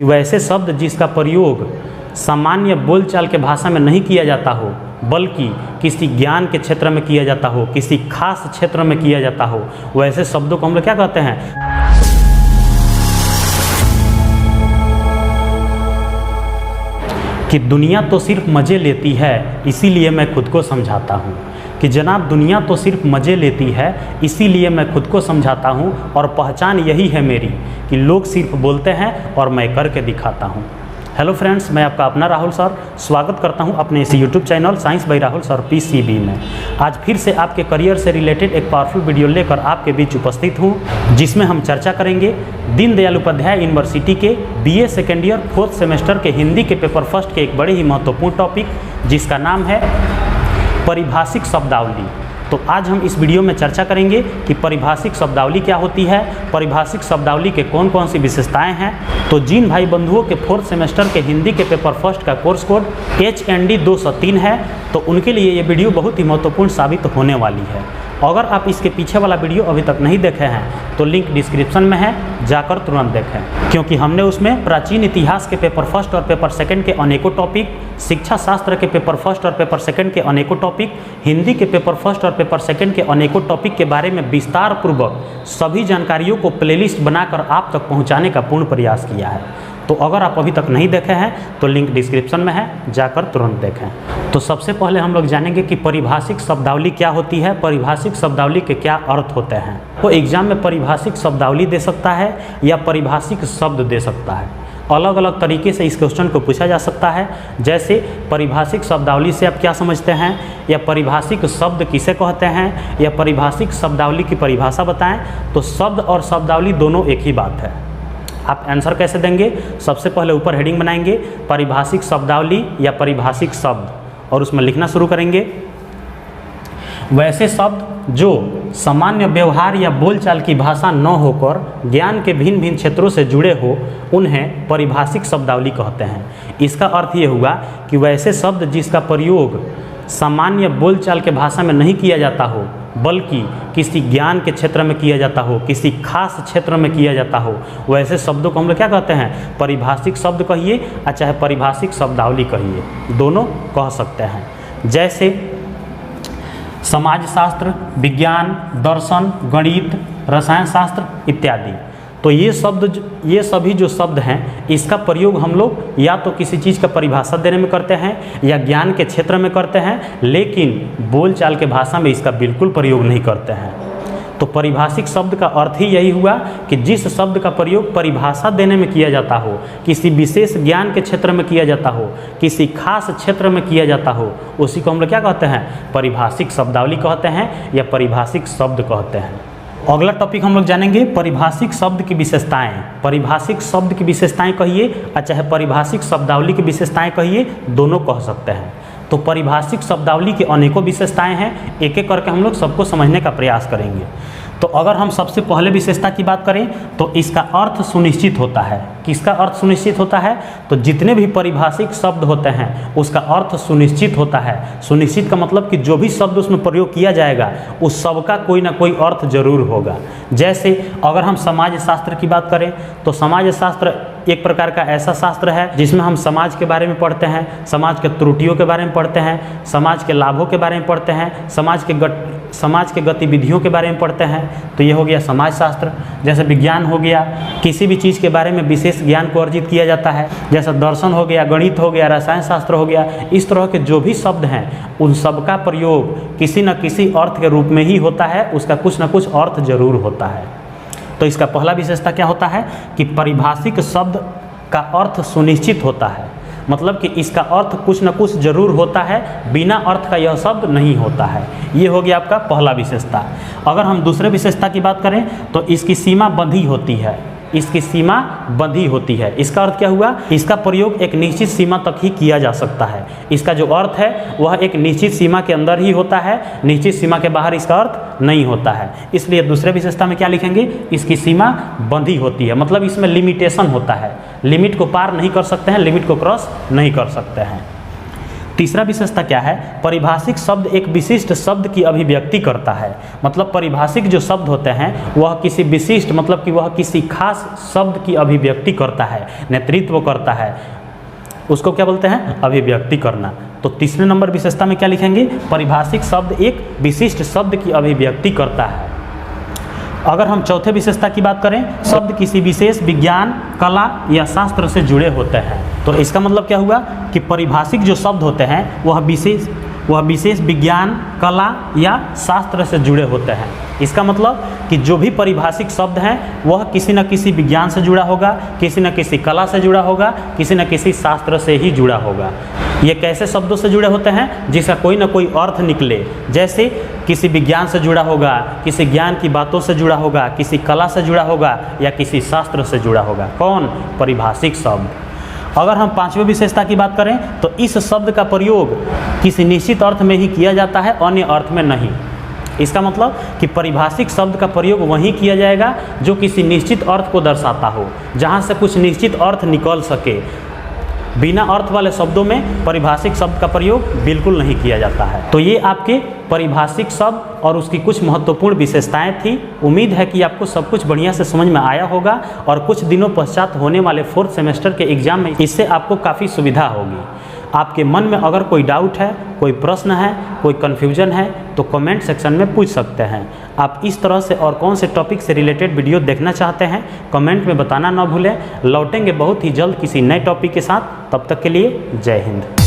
वैसे शब्द जिसका प्रयोग सामान्य बोलचाल के भाषा में नहीं किया जाता हो, बल्कि किसी ज्ञान के क्षेत्र में किया जाता हो, किसी खास क्षेत्र में किया जाता हो, वैसे शब्दों को हम लोग क्या कहते हैं? कि दुनिया तो सिर्फ मज़े लेती है, इसीलिए मैं खुद को समझाता हूँ। कि जनाब दुनिया तो सिर्फ मज़े लेती है, इसीलिए मैं खुद को समझाता हूँ, और पहचान यही है मेरी कि लोग सिर्फ बोलते हैं और मैं करके दिखाता हूँ। हेलो फ्रेंड्स, मैं आपका अपना राहुल सर स्वागत करता हूं अपने इस YouTube channel science by Rahul sir PCB में। आज फिर से आपके करियर से रिलेटेड एक पावरफुल वीडियो लेकर आपके बीच उपस्थित हूं, जिसमें हम चर्चा करेंगे दीनदयाल उपाध्याय यूनिवर्सिटी के BA second year 4th semester के हिंदी के पेपर फर्स्ट के एक बड़े ही महत्वपूर्ण टॉपिक, जिसका नाम है परिभाषिक शब्दावली। तो आज हम इस वीडियो में चर्चा करेंगे कि परिभाषिक शब्दावली क्या होती है, परिभाषिक शब्दावली के कौन कौन सी विशेषताएं हैं। तो जिन भाई बंधुओं के 4th सेमेस्टर के हिंदी के पेपर फर्स्ट का कोर्स कोड HND 203 है, तो उनके लिए ये वीडियो बहुत ही महत्वपूर्ण साबित होने वाली है। अगर आप इसके पीछे वाला वीडियो अभी तक नहीं देखे हैं तो लिंक डिस्क्रिप्शन में है, जाकर तुरंत देखें, क्योंकि हमने उसमें प्राचीन इतिहास के पेपर फर्स्ट और पेपर सेकंड के अनेकों टॉपिक, शिक्षा शास्त्र के पेपर फर्स्ट और पेपर सेकंड के अनेकों टॉपिक, हिंदी के पेपर फर्स्ट और पेपर सेकंड के अनेकों टॉपिक के बारे में विस्तार पूर्वक सभी जानकारियों को प्लेलिस्ट बनाकर आप तक पहुँचाने का पूर्ण प्रयास किया है। तो अगर आप अभी तक नहीं देखे हैं तो लिंक डिस्क्रिप्शन में है, जाकर तुरंत देखें। तो सबसे पहले हम लोग जानेंगे कि परिभाषिक शब्दावली क्या होती है, परिभाषिक शब्दावली के क्या अर्थ होते हैं। तो एग्जाम में परिभाषिक शब्दावली दे सकता है या परिभाषिक शब्द दे सकता है। अलग अलग तरीके से इस क्वेश्चन को पूछा जा सकता है, जैसे परिभाषिक शब्दावली से आप क्या समझते हैं, या परिभाषिक शब्द किसे कहते हैं, या परिभाषिक शब्दावली की परिभाषा बताएं। तो शब्द और शब्दावली दोनों एक ही बात है। आप आंसर कैसे देंगे? सबसे पहले ऊपर हेडिंग बनाएंगे परिभाषिक शब्दावली या परिभाषिक शब्द, और उसमें लिखना शुरू करेंगे वैसे शब्द जो सामान्य व्यवहार या बोलचाल की भाषा न होकर ज्ञान के भिन्न भिन्न क्षेत्रों से जुड़े हो, उन्हें परिभाषिक शब्दावली कहते हैं। इसका अर्थ ये हुआ कि वैसे शब्द जिसका प्रयोग सामान्य बोलचाल के भाषा में नहीं किया जाता हो, बल्कि किसी ज्ञान के क्षेत्र में किया जाता हो, किसी खास क्षेत्र में किया जाता हो, वैसे शब्दों को हम लोग क्या कहते हैं? परिभाषिक शब्द कहिए या चाहे परिभाषिक शब्दावली कहिए, दोनों कह सकते हैं। जैसे समाजशास्त्र, विज्ञान, दर्शन, गणित, रसायन शास्त्र इत्यादि। तो ये सभी जो शब्द हैं, इसका प्रयोग हम लोग या तो किसी चीज़ का परिभाषा देने में करते हैं या ज्ञान के क्षेत्र में करते हैं, लेकिन बोलचाल के भाषा में इसका बिल्कुल प्रयोग नहीं करते हैं। तो परिभाषिक शब्द का अर्थ ही यही हुआ कि जिस शब्द का प्रयोग परिभाषा देने में किया जाता हो, किसी विशेष ज्ञान के क्षेत्र में किया जाता हो, किसी खास क्षेत्र में किया जाता हो, उसी को हम लोग क्या कहते हैं? परिभाषिक शब्दावली कहते हैं या परिभाषिक शब्द कहते हैं। अगला टॉपिक हम लोग जानेंगे परिभाषिक शब्द की विशेषताएं। परिभाषिक शब्द की विशेषताएं कहिए या चाहे परिभाषिक शब्दावली की विशेषताएं कहिए, दोनों कह सकते हैं। तो परिभाषिक शब्दावली की अनेकों विशेषताएं हैं, एक एक करके हम लोग सबको समझने का प्रयास करेंगे। तो अगर हम सबसे पहले विशेषता की बात करें तो इसका अर्थ सुनिश्चित होता है। किसका अर्थ सुनिश्चित होता है? तो जितने भी परिभाषिक शब्द होते हैं उसका अर्थ सुनिश्चित होता है। सुनिश्चित का मतलब कि जो भी शब्द उसमें प्रयोग किया जाएगा उस सब का कोई ना कोई अर्थ जरूर होगा। जैसे अगर हम समाज शास्त्र की बात करें तो समाज शास्त्र एक प्रकार का ऐसा शास्त्र है जिसमें हम समाज के बारे में पढ़ते हैं, समाज के त्रुटियों के बारे में पढ़ते हैं, समाज के लाभों के बारे में पढ़ते हैं, समाज के गतिविधियों के बारे में पढ़ते हैं। तो ये हो गया समाज शास्त्र। जैसे विज्ञान हो गया, किसी भी चीज़ के बारे में विशेष ज्ञान को अर्जित किया जाता है। जैसा दर्शन हो गया, गणित हो गया, रसायन शास्त्र हो गया। इस तरह के जो भी शब्द हैं उन सब का प्रयोग किसी न किसी अर्थ के रूप में ही होता है, उसका कुछ न कुछ अर्थ जरूर होता है। तो इसका पहला विशेषता क्या होता है कि परिभाषिक शब्द का अर्थ सुनिश्चित होता है, मतलब कि इसका अर्थ कुछ न कुछ जरूर होता है, बिना अर्थ का यह शब्द नहीं होता है। ये हो गया आपका पहला विशेषता। अगर हम दूसरे विशेषता की बात करें तो इसकी सीमा बंधी होती है। इसकी सीमा बंधी होती है। इसका अर्थ क्या हुआ? इसका प्रयोग एक निश्चित सीमा तक ही किया जा सकता है। इसका जो अर्थ है वह एक निश्चित सीमा के अंदर ही होता है, निश्चित सीमा के बाहर इसका अर्थ नहीं होता है। इसलिए दूसरे विशेषता में क्या लिखेंगे? इसकी सीमा बंधी होती है, मतलब इसमें लिमिटेशन होता है। लिमिट को पार नहीं कर सकते हैं, लिमिट को क्रॉस नहीं कर सकते हैं। तीसरा विशेषता क्या है, परिभाषिक शब्द एक विशिष्ट शब्द की अभिव्यक्ति करता है। मतलब परिभाषिक जो शब्द होते हैं वह किसी विशिष्ट, मतलब कि वह किसी खास शब्द की अभिव्यक्ति करता है, नेतृत्व करता है, उसको क्या बोलते हैं, अभिव्यक्ति करना। तो तीसरे नंबर विशेषता में क्या लिखेंगे, परिभाषिक शब्द एक विशिष्ट शब्द की अभिव्यक्ति करता है। अगर हम चौथे विशेषता की बात करें, शब्द किसी विशेष विज्ञान, कला या शास्त्र से जुड़े होते हैं। तो इसका मतलब क्या हुआ कि परिभाषिक जो शब्द होते हैं वह विशेष विज्ञान, कला या शास्त्र से जुड़े होते हैं। इसका मतलब कि जो भी परिभाषिक शब्द हैं वह किसी न किसी विज्ञान से जुड़ा होगा, किसी न किसी कला से जुड़ा होगा, किसी न किसी शास्त्र से ही जुड़ा होगा। ये कैसे शब्दों से जुड़े होते हैं, जिसका कोई ना कोई अर्थ निकले, जैसे किसी विज्ञान से जुड़ा होगा, किसी ज्ञान की बातों से जुड़ा होगा, किसी कला से जुड़ा होगा या किसी शास्त्र से जुड़ा होगा। कौन, परिभाषिक शब्द। अगर हम पांचवें विशेषता की बात करें तो इस शब्द का प्रयोग किसी निश्चित अर्थ में ही किया जाता है, अन्य अर्थ में नहीं। इसका मतलब कि परिभाषिक शब्द का प्रयोग वहीं किया जाएगा जो किसी निश्चित अर्थ को दर्शाता हो, जहाँ से कुछ निश्चित अर्थ निकल सके। बिना अर्थ वाले शब्दों में परिभाषिक शब्द का प्रयोग बिल्कुल नहीं किया जाता है। तो ये आपके परिभाषिक शब्द और उसकी कुछ महत्वपूर्ण विशेषताएं थी। उम्मीद है कि आपको सब कुछ बढ़िया से समझ में आया होगा और कुछ दिनों पश्चात होने वाले 4th सेमेस्टर के एग्जाम में इससे आपको काफ़ी सुविधा होगी। आपके मन में अगर कोई डाउट है, कोई प्रश्न है, कोई कन्फ्यूजन है तो कमेंट सेक्शन में पूछ सकते हैं। आप इस तरह से और कौन से टॉपिक से रिलेटेड वीडियो देखना चाहते हैं कमेंट में बताना ना भूलें। लौटेंगे बहुत ही जल्द किसी नए टॉपिक के साथ, तब तक के लिए जय हिंद।